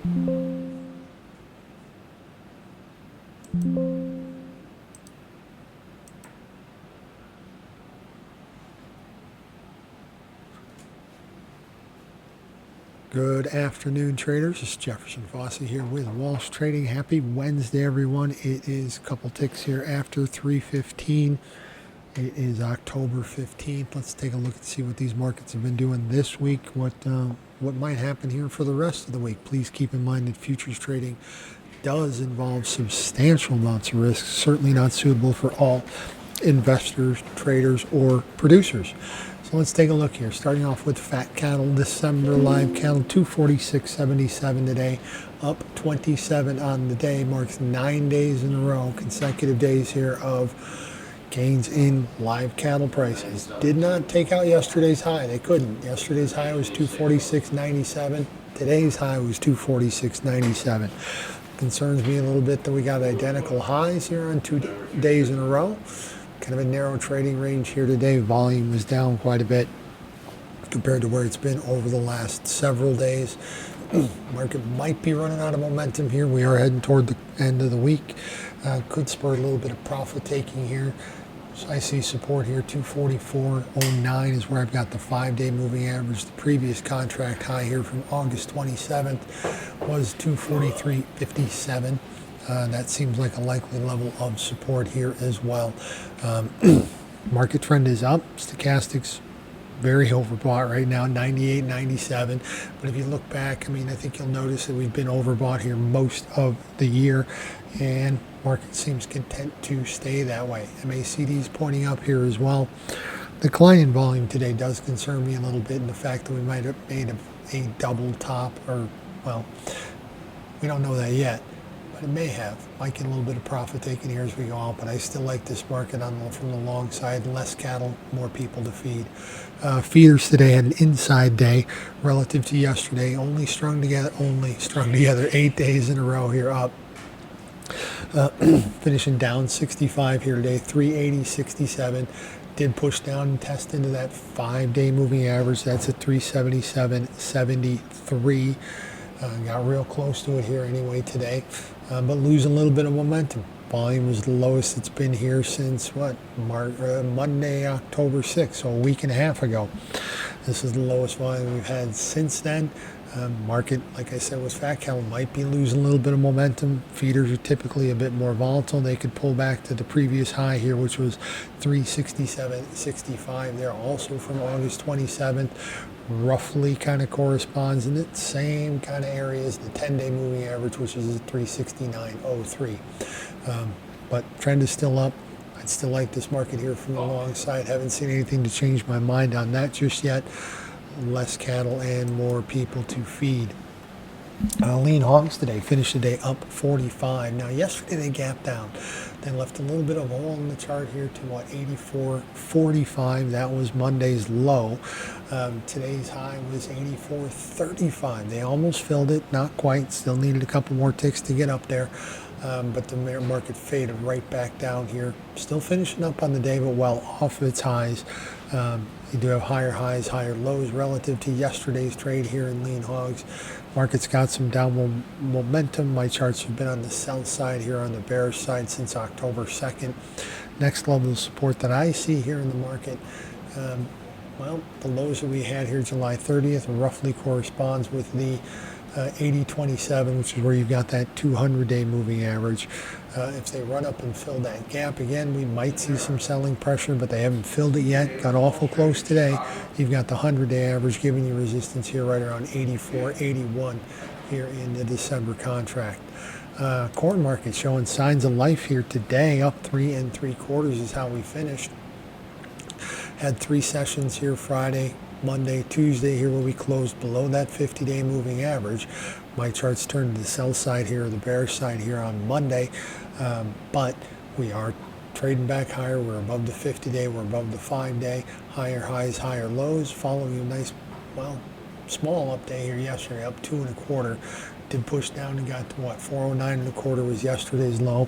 Good afternoon, traders. It's Jefferson Fossey here with Walsh Trading. Happy Wednesday, everyone. It is a couple ticks here after 3:15. It is October 15th. Let's take a look and see what these markets have been doing this week, what might happen here for the rest of the week. Please keep in mind that futures trading does involve substantial amounts of risk, certainly not suitable for all investors, traders, or producers. So let's take a look here. Starting off with fat cattle, December live cattle, 246.77 today, up 27 on the day, marks 9 days in a row, consecutive days here of gains in live cattle prices. Did not take out yesterday's high. They couldn't. Yesterday's high was 246.97. Today's high was 246.97. Concerns me a little bit that we got identical highs here on 2 days in a row. Kind of a narrow trading range here today. Volume was down quite a bit compared to where it's been over the last several days. Market might be running out of momentum here. We are heading toward the end of the week. Could spur a little bit of profit taking here. So I see support here, 244.09 is where I've got the 5-day moving average. The previous contract high here from August 27th was 243.57. That seems like a likely level of support here as well. Market trend is up. Stochastics very overbought right now, 98, 97. But if you look back, I think you'll notice that we've been overbought here most of the year, and market seems content to stay that way. MACD is pointing up here as well. Decline in volume today does concern me a little bit, in the fact that we might have made a double top, or, well, we don't know that yet. It may have. Might get a little bit of profit taken here as we go out, but I still like this market from the long side. Less cattle, more people to feed. Feeders today had an inside day relative to yesterday. Only strung together 8 days in a row here up. Finishing down 65 here today, 380.67. Did push down and test into that 5-day moving average. That's at 377.73. Got real close to it here anyway today, but losing a little bit of momentum. Volume was the lowest it's been here since Monday, October 6th, so a week and a half ago. This is the lowest volume we've had since then. Market, like I said, with fat cattle might be losing a little bit of momentum. Feeders are typically a bit more volatile. They could pull back to the previous high here, which was 367.65 there, also from August 27th. Roughly kind of corresponds in the same kind of area as the 10-day moving average, which is 369.03. But trend is still up. I'd still like this market here from the long side. Haven't seen anything to change my mind on that just yet. Less cattle and more people to feed. Lean hogs today finished the day up 45. Now yesterday they gapped down. They left a little bit of a hole in the chart here to 84.45. That was Monday's low. Today's high was 84.35. They almost filled it, not quite. Still needed a couple more ticks to get up there. But the market faded right back down here. Still finishing up on the day, but well off its highs. You do have higher highs, higher lows relative to yesterday's trade here in lean hogs. Market's got some downward momentum. My charts have been on the sell side here, on the bearish side since October 2nd. Next level of support that I see here in the market, well, the lows that we had here July 30th roughly corresponds with the 80.27, which is where you've got that 200-day moving average. If they run up and fill that gap again, we might see some selling pressure, but they haven't filled it yet. Got awful close today. You've got the 100-day average giving you resistance here right around 84.81 here in the December contract. Corn market showing signs of life here today, up 3 3/4 is how we finished. Had 3 sessions here Friday, Monday, Tuesday here, where we closed below that 50-day moving average. My charts turned to the sell side here, or the bearish side here on Monday, but we are trading back higher. We're above the 50-day, we're above the 5-day, higher highs, higher lows, following a nice, well, small up day here yesterday, up 2 1/4. Did push down and got to 409 1/4 was yesterday's low.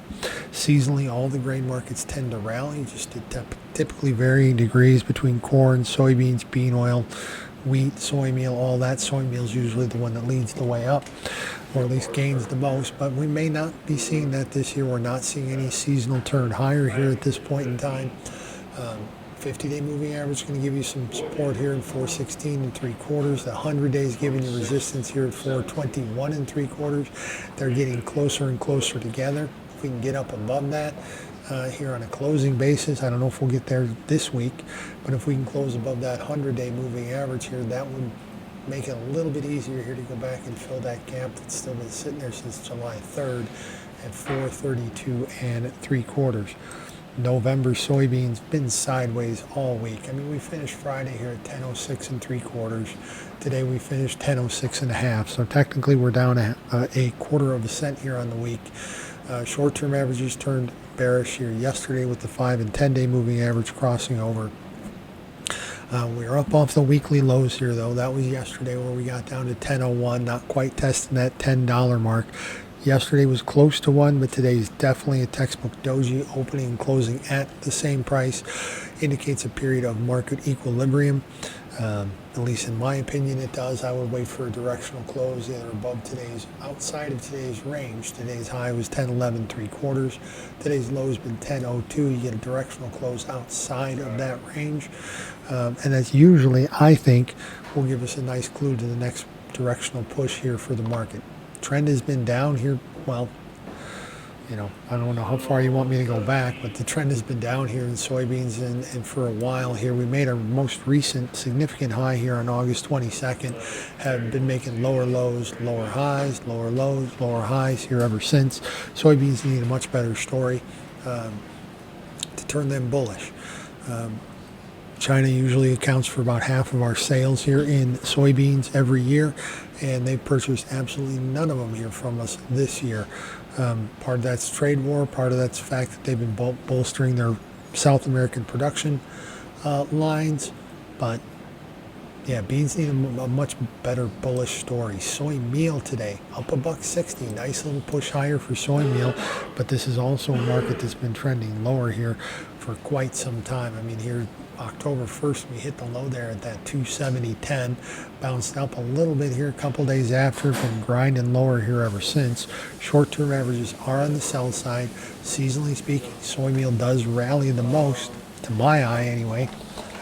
Seasonally, all the grain markets tend to rally, just at typically varying degrees between corn, soybeans, bean oil, wheat, soy meal, all that. Soy meal is usually the one that leads the way up. or at least gains the most, but we may not be seeing that this year. We're not seeing any seasonal turn higher here at this point in time. 50-day moving average is going to give you some support here in 416 and 3/4. The 100 days giving you resistance here at 421 and 3/4. They're getting closer and closer together. If we can get up above that here on a closing basis, I don't know if we'll get there this week, but if we can close above that 100-day moving average here, that would make it a little bit easier here to go back and fill that gap that's still been sitting there since July 3rd at 432 and 3/4. November soybeans been sideways all week. I mean, we finished Friday here at 10.06 and 3/4. Today we finished 10.06 and a half. So technically we're down a quarter of a cent here on the week. Short-term averages turned bearish here yesterday with the 5 and 10-day moving average crossing over. We're up off the weekly lows here, though. That was yesterday where we got down to 10.01, not quite testing that $10 mark. Yesterday was close to 1, but today is definitely a textbook doji. Opening and closing at the same price indicates a period of market equilibrium. At least in my opinion it does. I would wait for a directional close either above today's, outside of today's range. Today's high was 10.11 3/4. Today's low has been 10.02. You get a directional close outside of that range. And that's usually, I think, will give us a nice clue to the next directional push here for the market. Trend has been down here. Well, you know, I don't know how far you want me to go back, but the trend has been down here in soybeans and for a while here. We made our most recent significant high here on August 22nd, have been making lower lows, lower highs, lower lows, lower highs here ever since. Soybeans need a much better story to turn them bullish. China usually accounts for about half of our sales here in soybeans every year, and they purchased absolutely none of them here from us this year. Part of that's trade war, part of that's the fact that they've been bolstering their South American production lines, but yeah, beans need a much better bullish story. Soy meal today up $1.60, nice little push higher for soy meal, but this is also a market that's been trending lower here for quite some time. I mean, here October 1st we hit the low there at that 270.10, bounced up a little bit here a couple days after, been grinding lower here ever since. Short-term averages are on the sell side. Seasonally speaking, soy meal does rally the most, to my eye anyway,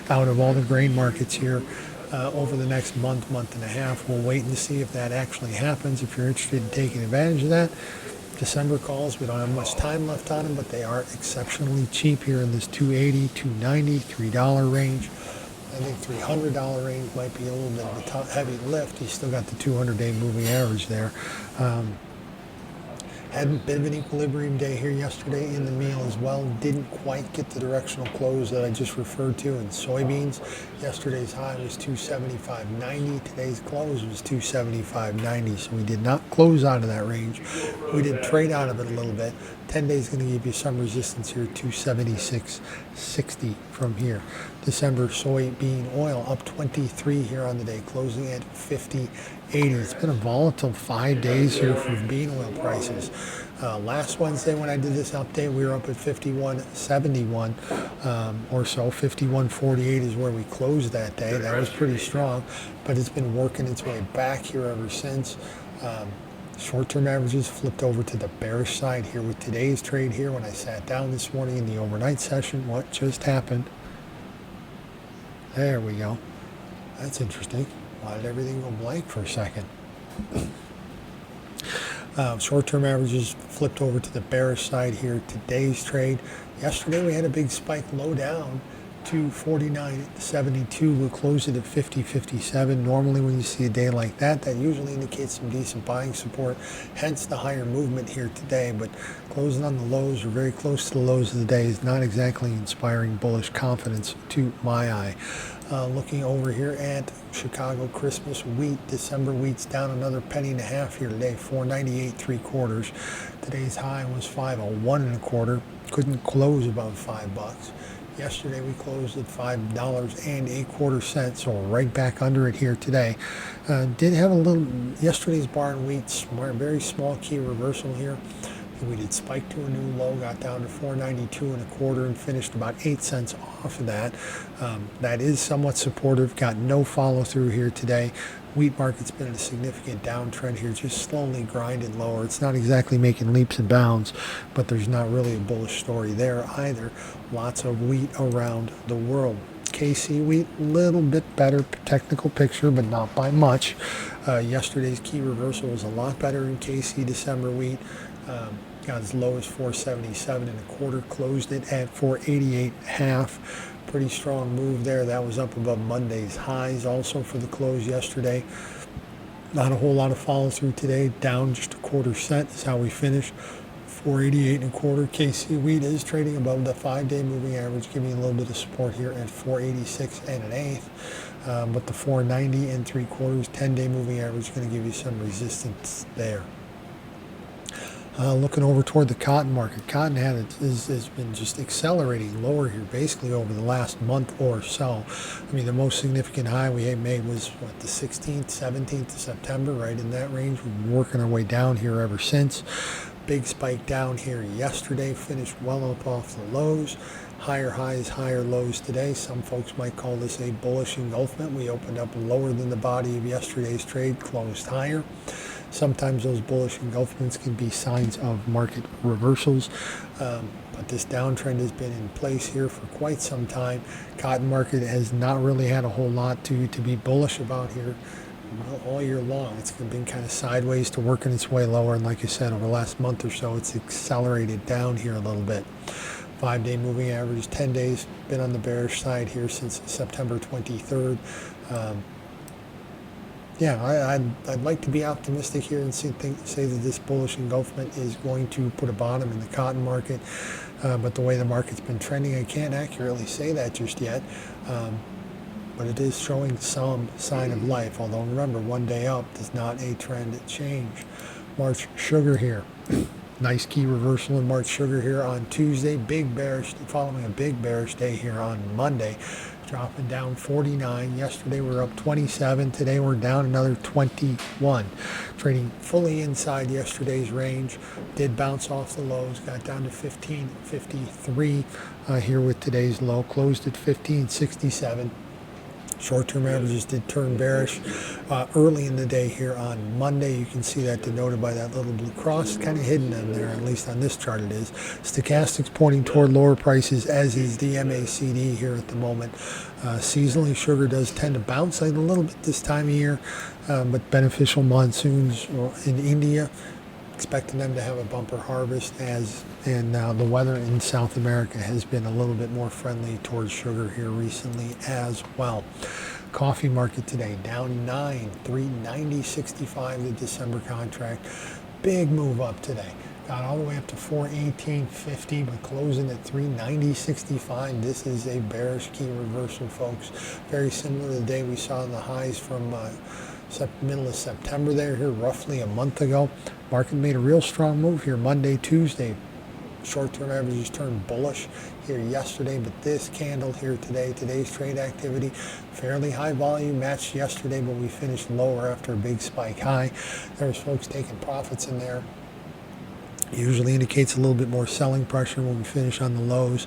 out of all the grain markets here. Over the next month and a half. We'll wait and see if that actually happens. If you're interested in taking advantage of that, December calls, we don't have much time left on them, but they are exceptionally cheap here in this $2.80, $2.90, $3 range. I think $300 range might be a little bit of a heavy lift. You still got the 200-day moving average there. Had a bit of an equilibrium day here yesterday in the meal as well. Didn't quite get the directional close that I just referred to in soybeans. Yesterday's high was 275.90. Today's close was 275.90. So we did not close out of that range. We did trade out of it a little bit. 10 days going to give you some resistance here, 276.60 from here. December soybean oil up 23 here on the day, closing at 50.80. It's been a volatile 5 days here for bean oil prices. Last Wednesday when I did this update, we were up at 51.71 or so. 51.48 is where we closed that day. That was pretty strong, but it's been working its way back here ever since. Short-term averages flipped over to the bearish side here with today's trade here. When I sat down this morning in the overnight session, what just happened? There we go. That's interesting. Why did everything go blank for a second? Short-term averages flipped over to the bearish side here. Today's trade. Yesterday we had a big spike low down to 49.72. We'll close it at 50.57. Normally when you see a day like that, that usually indicates some decent buying support, hence the higher movement here today. But closing on the lows or very close to the lows of the day is not exactly inspiring bullish confidence to my eye. Looking over here at Chicago Christmas wheat, December wheat's down another penny and a half here today, 498 3/4. Today's high was 501 1/4. Couldn't close above $5. Yesterday we closed at $5.25, so right back under it here today. Did have a little, yesterday's barn wheat, very small key reversal here. We did spike to a new low, got down to 492 1/4 and finished about 8 cents off of that. That is somewhat supportive. Got no follow through here today. Wheat market's been in a significant downtrend here, just slowly grinding lower. It's not exactly making leaps and bounds, but there's not really a bullish story there either. Lots of wheat around the world. KC wheat, a little bit better technical picture, but not by much. Yesterday's key reversal was a lot better in KC December wheat. Got as low as 477 and a quarter, closed it at 488.5. Pretty strong move there. That was up above Monday's highs also for the close yesterday. Not a whole lot of follow through today. Down just a quarter cent is how we finished. 488 and a quarter. KC wheat is trading above the 5-day moving average, giving a little bit of support here at 486 and an eighth. But the 490 and 3/4 10-day moving average is going to give you some resistance there. Looking over toward the cotton market, cotton has been just accelerating lower here basically over the last month or so. I mean, the most significant high we made was what, the 16th, 17th of September, right in that range. We've been working our way down here ever since. Big spike down here yesterday, finished well up off the lows. Higher highs, higher lows today. Some folks might call this a bullish engulfment. We opened up lower than the body of yesterday's trade, closed higher. Sometimes those bullish engulfments can be signs of market reversals, but this downtrend has been in place here for quite some time. Cotton market has not really had a whole lot to be bullish about here all year long. It's been kind of sideways to working its way lower, and like I said, over the last month or so, it's accelerated down here a little bit. 5-day moving average, 10 days, been on the bearish side here since September 23rd. Yeah, I'd like to be optimistic here and say that this bullish engulfment is going to put a bottom in the cotton market. But the way the market's been trending, I can't accurately say that just yet. But it is showing some sign of life. Although remember, one day up is not a trend change. March sugar here. Nice key reversal in March sugar here on Tuesday. Big bearish, following a big bearish day here on Monday. Dropping down 49. Yesterday we were up 27. Today we're down another 21. Trading fully inside yesterday's range. Did bounce off the lows. Got down to 15.53 here with today's low. Closed at 15.67. Short-term averages did turn bearish early in the day here on Monday. You can see that denoted by that little blue cross, kind of hidden in there, at least on this chart it is. Stochastics pointing toward lower prices, as is the MACD here at the moment. Seasonally, sugar does tend to bounce a little bit this time of year, but beneficial monsoons in India, expecting them to have a bumper harvest, and the weather in South America has been a little bit more friendly towards sugar here recently as well. Coffee market today down 9, 390.65 the December contract. Big move up today. Got all the way up to 418.50, but closing at 390.65. This is a bearish key reversal, folks. Very similar to the day we saw the highs from middle of September there, here roughly a month ago. Market made a real strong move here Monday, Tuesday. Short-term averages turned bullish here yesterday, but this candle here today, today's trade activity, fairly high volume, matched yesterday, but we finished lower after a big spike high. There was folks taking profits in there. Usually indicates a little bit more selling pressure when we finish on the lows.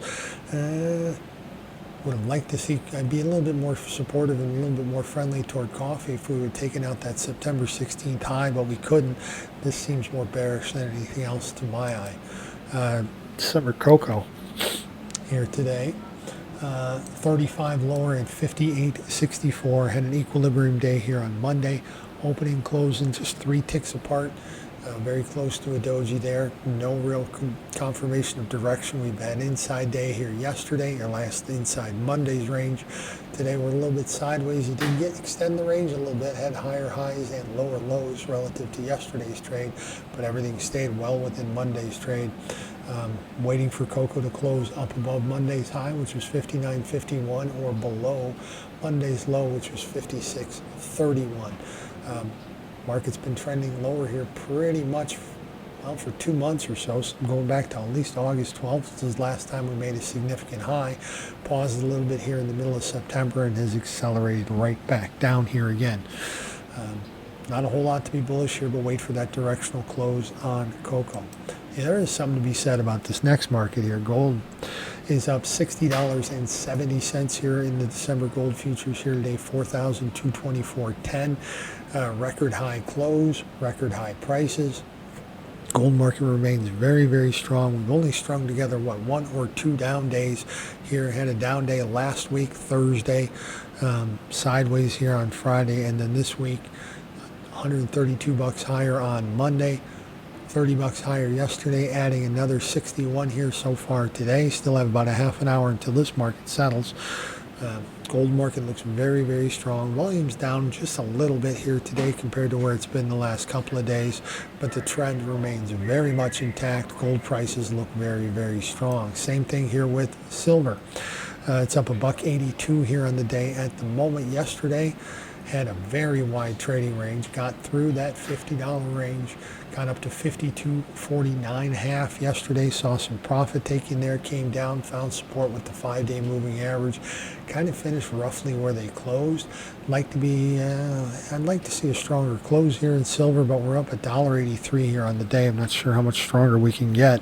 Would have liked to see, I'd be a little bit more supportive and a little bit more friendly toward coffee if we were taking out that September 16th high, but we couldn't. This seems more bearish than anything else to my eye. Summer cocoa here today. 35 lower at 58.64. Had an equilibrium day here on Monday. Opening, closing, just 3 ticks apart. Very close to a doji there. No real confirmation of direction. We've had inside day here yesterday, or last inside Monday's range. Today we're a little bit sideways. You did extend the range a little bit, had higher highs and lower lows relative to yesterday's trade, but everything stayed well within Monday's trade. Waiting for cocoa to close up above Monday's high, which was 59.51, or below Monday's low, which was 56.31. Market's been trending lower here pretty much, well, for 2 months or so, going back to at least August 12th. This is the last time we made a significant high. Paused a little bit here in the middle of September and has accelerated right back down here again. Not a whole lot to be bullish here, but wait for that directional close on cocoa. Yeah, there is something to be said about this next market here. Gold is up $60.70 here in the December gold futures here today, 4,224.10. Record high close, record high prices. Gold market remains very, very strong. We've only strung together, one or two down days here. Had a down day last week, Thursday, sideways here on Friday, and then this week, 132 bucks higher on Monday, 30 bucks higher yesterday, adding another 61 here so far today. Still have about a half an hour until this market settles. Gold market looks very, very strong. Volume's down just a little bit here today compared to where it's been the last couple of days, but the trend remains very much intact. Gold prices look very, very strong. Same thing here with silver. It's up $1.82 here on the day at the moment. Yesterday had a very wide trading range, got through that $50 range, got up to 52.49.5 yesterday, saw some profit taking there, came down, found support with the 5-day moving average, kind of finished roughly where they closed. I'd like to see a stronger close here in silver, but we're up $1.83 here on the day. I'm not sure how much stronger we can get.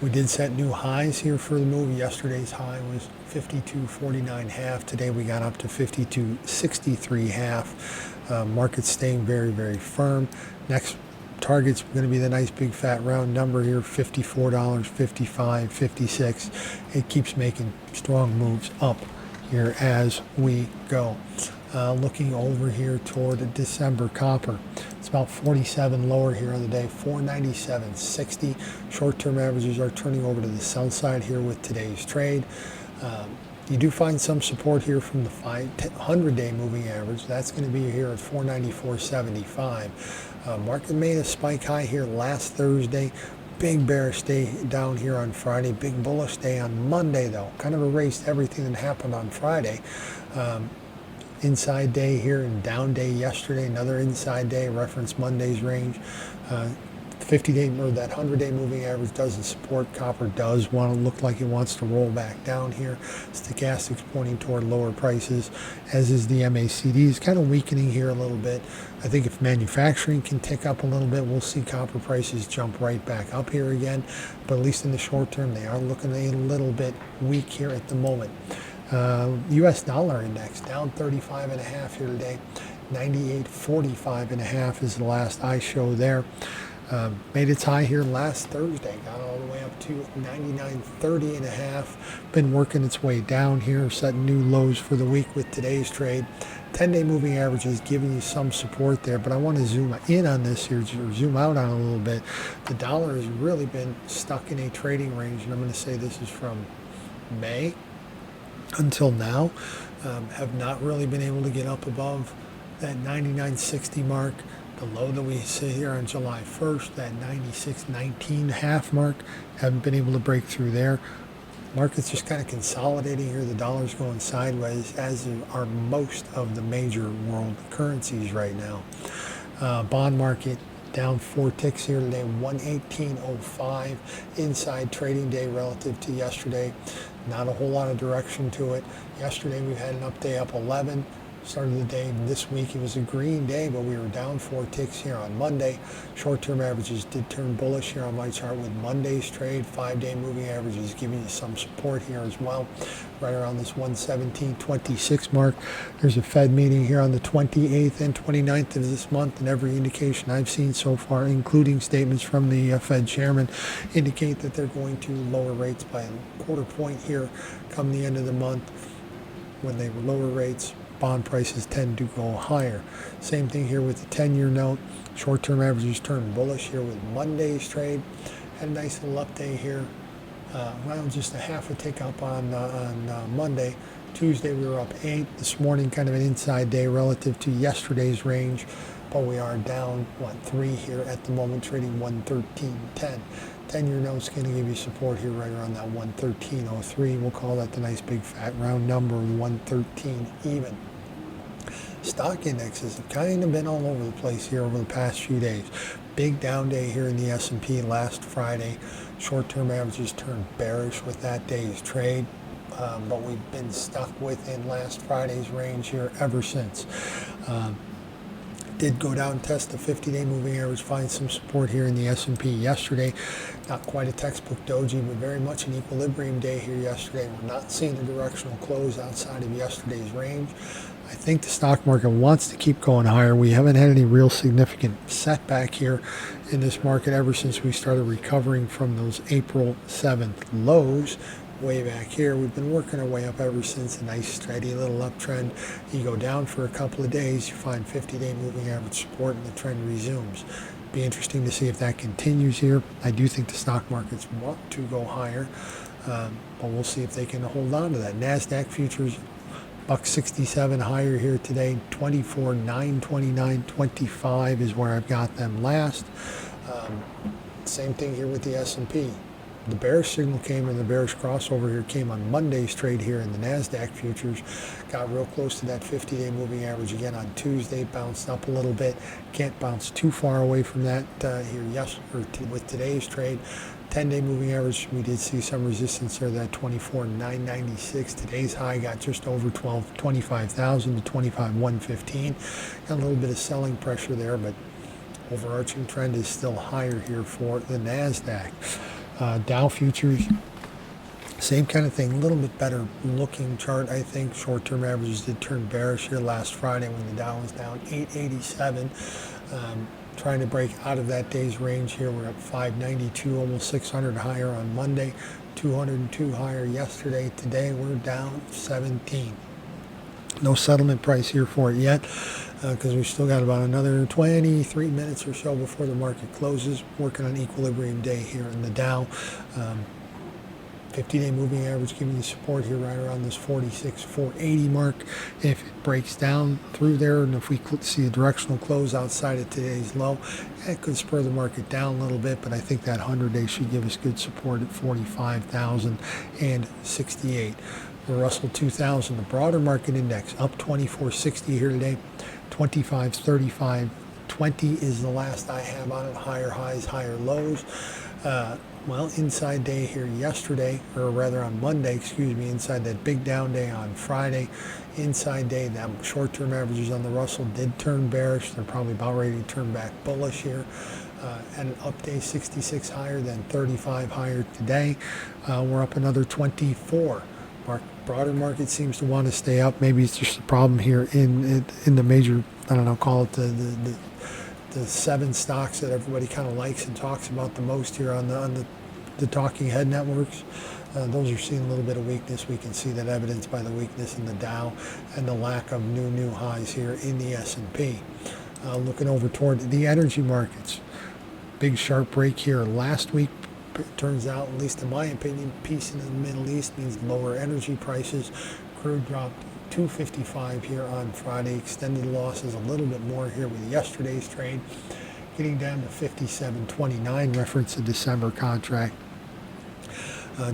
We did set new highs here for the move. Yesterday's high was 52.49.5. Today we got up to 52.63.5. Market's staying very, very firm. Next target's going to be the nice big fat round number here, $54, 55, 56. It keeps making strong moves up here as we go. Looking over here toward the December copper. It's about 47 lower here on the day, 497.60. Short-term averages are turning over to the sell side here with today's trade. You do find some support here from the 100-day moving average. That's going to be here at 494.75. Market made a spike high here last Thursday. Big bearish day down here on Friday. Big bullish day on Monday, though. Kind of erased everything that happened on Friday. Inside day here and down day yesterday, another inside day, reference Monday's range. 50-day or that 100-day moving average doesn't support. Copper does want to look like it wants to roll back down here. Stochastics pointing toward lower prices, as is the MACD. Is kind of weakening here a little bit. I think if manufacturing can tick up a little bit, we'll see copper prices jump right back up here again. But at least in the short term, they are looking a little bit weak here at the moment. U.S. dollar index down 35.5 here today. 98.45.5 is the last I show there. Made its high here last Thursday, got all the way up to 99.30.5. Been working its way down here, setting new lows for the week with today's trade. 10-day moving average is giving you some support there, but I want to zoom in on this here, or zoom out on a little bit. The dollar has really been stuck in a trading range, and I'm going to say this is from May until now. Have not really been able to get up above that 99.60 mark. The low that we see here on July 1st, that 96.19.5 mark, haven't been able to break through there. Market's just kind of consolidating here. The dollar's going sideways, as are most of the major world currencies right now. Bond market down 4 ticks here today, 118.05 inside trading day relative to yesterday. Not a whole lot of direction to it. Yesterday we had an up day up 11. Started the day this week. It was a green day, but we were down 4 ticks here on Monday. Short-term averages did turn bullish here on my chart with Monday's trade. 5-day moving averages giving you some support here as well, right around this 117.26 mark. There's a Fed meeting here on the 28th and 29th of this month, and every indication I've seen so far, including statements from the Fed chairman, indicate that they're going to lower rates by a quarter point here come the end of the month. When they lower rates, bond prices tend to go higher. Same thing here with the 10-year note. Short-term averages turned bullish here with Monday's trade. Had a nice little up day here. Well, just a half a tick up on Monday. Tuesday we were up 8. This morning kind of an inside day relative to yesterday's range, but we are down 3 here at the moment, trading 113.10. 10-year note's going to give you support here right around that 113.03. We'll call that the nice big fat round number, 113 even. Stock indexes have kind of been all over the place here over the past few days. Big down day here in the S&P last Friday. Short-term averages turned bearish with that day's trade, but we've been stuck within last Friday's range here ever since. Did go down and test the 50-day moving average, find some support here in the S&P yesterday. Not quite a textbook doji, but very much an equilibrium day here yesterday. We're not seeing a directional close outside of yesterday's range. I think the stock market wants to keep going higher. We haven't had any real significant setback here in this market ever since we started recovering from those April 7th lows way back here. We've been working our way up ever since, a nice steady little uptrend. You go down for a couple of days, you find 50-day moving average support, and the trend resumes. Be interesting to see if that continues here. I do think the stock markets want to go higher, but we'll see if they can hold on to that. NASDAQ futures $167 higher here today, 24,929.25 is where I've got them last. Same thing here with the S&P. The bearish signal came, and the bearish crossover here came on Monday's trade here in the NASDAQ futures. Got real close to that 50-day moving average again on Tuesday, bounced up a little bit. Can't bounce too far away from that here with today's trade. 10-day moving average, we did see some resistance there, that 24,996. Today's high got just over 25,000 to 25,115. Got a little bit of selling pressure there, but overarching trend is still higher here for the NASDAQ. Dow futures, same kind of thing, a little bit better looking chart, I think. Short-term averages did turn bearish here last Friday when the Dow was down 887. Trying to break out of that day's range here. We're up 592, almost 600 higher on Monday, 202 higher yesterday. Today we're down 17. No settlement price here for it yet, because we've still got about another 23 minutes or so before the market closes. Working on equilibrium day here in the Dow. 50-day moving average giving you support here right around this 46,480 mark. If it breaks down through there, and if we see a directional close outside of today's low, that could spur the market down a little bit, but I think that 100-day should give us good support at 45,068. The Russell 2000, the broader market index, up 2460 here today, 2535.20 is the last I have on it. Higher highs, higher lows. Well, inside day here yesterday, or rather on Monday, inside that big down day on Friday, inside day, that short-term averages on the Russell did turn bearish. They're probably about ready to turn back bullish here. And an up day 66 higher, then 35 higher today. We're up another 24. Broader market seems to want to stay up. Maybe it's just a problem here in the major, I don't know, call it the 7 stocks that everybody kind of likes and talks about the most here on the talking head networks. Those are seeing a little bit of weakness. We can see that evidenced by the weakness in the Dow and the lack of new highs here in the S&P. Looking over toward the energy markets. Big sharp break here last week. It turns out, at least in my opinion, peace in the Middle East means lower energy prices. Crude dropped $2.55 here on Friday, extended losses a little bit more here with yesterday's trade, getting down to 57.29, reference the December contract.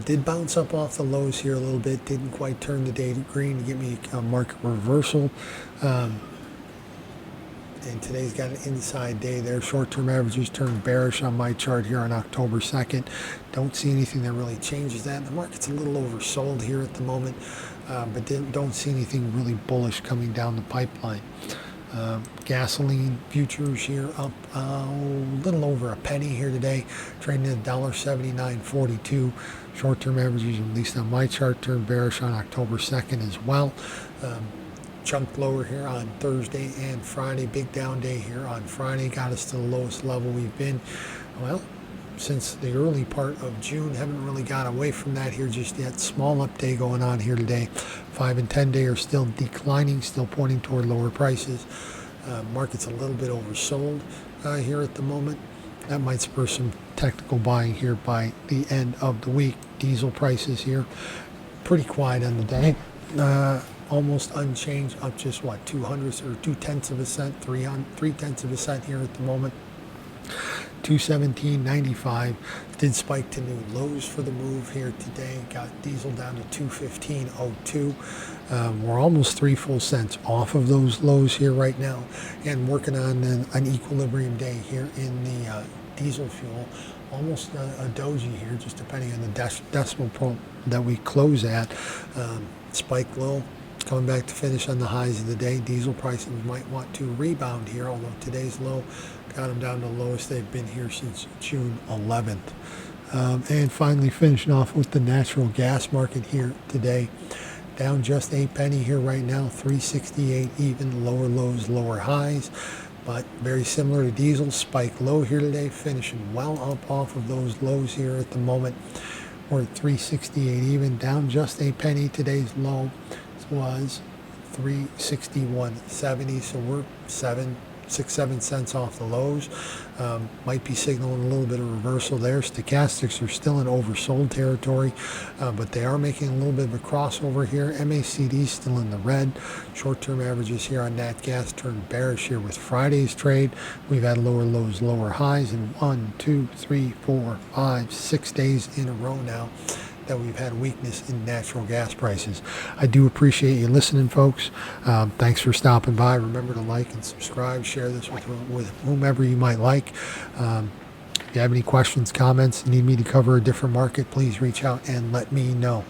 Did bounce up off the lows here a little bit, didn't quite turn the day to green to get me a market reversal. And today's got an inside day there. Short-term averages turned bearish on my chart here on October 2nd. Don't see anything that really changes that. The market's a little oversold here at the moment, but don't see anything really bullish coming down the pipeline. Gasoline futures here up a little over a penny here today, trading at $1.7942. Short-term averages, at least on my chart, turned bearish on October 2nd as well. Jumped lower here on Thursday and Friday. Big down day here on Friday. Got us to the lowest level we've been, well, since the early part of June. Haven't really got away from that here just yet. Small up day going on here today. 5 and 10 day are still declining, still pointing toward lower prices. Market's a little bit oversold here at the moment. That might spur some technical buying here by the end of the week. Diesel prices here, pretty quiet on the day. Almost unchanged, up just what, 2/100 or 0.2 of a cent, 3/10 of a cent here at the moment. 217.95. Did spike to new lows for the move here today. Got diesel down to 215.02. We're almost 3 full cents off of those lows here right now, and working on an equilibrium day here in the diesel fuel. Almost a doji here, just depending on the decimal point that we close at. Spike low Coming back to finish on the highs of the day. Diesel prices might want to rebound here, although today's low got them down to the lowest they've been here since June 11th. And finally, finishing off with the natural gas market here today. Down just a penny here right now, 368 even, lower lows, lower highs. But very similar to diesel, spike low here today, finishing well up off of those lows here at the moment. We're at 368 even, down just a penny. Today's low was 361.70, so we're 6-7 cents off the lows. Might be signaling a little bit of reversal there. Stochastics are still in oversold territory, but they are making a little bit of a crossover here. MACD still in the red. Short-term averages here on nat gas turned bearish here with Friday's trade. We've had lower lows, lower highs in 1, 2, 3, 4, 5, 6 days in a row now that we've had weakness in natural gas prices. I do appreciate you listening, folks. Thanks for stopping by. Remember to like and subscribe. Share this with whomever you might like. If you have any questions, comments, need me to cover a different market, please reach out and let me know.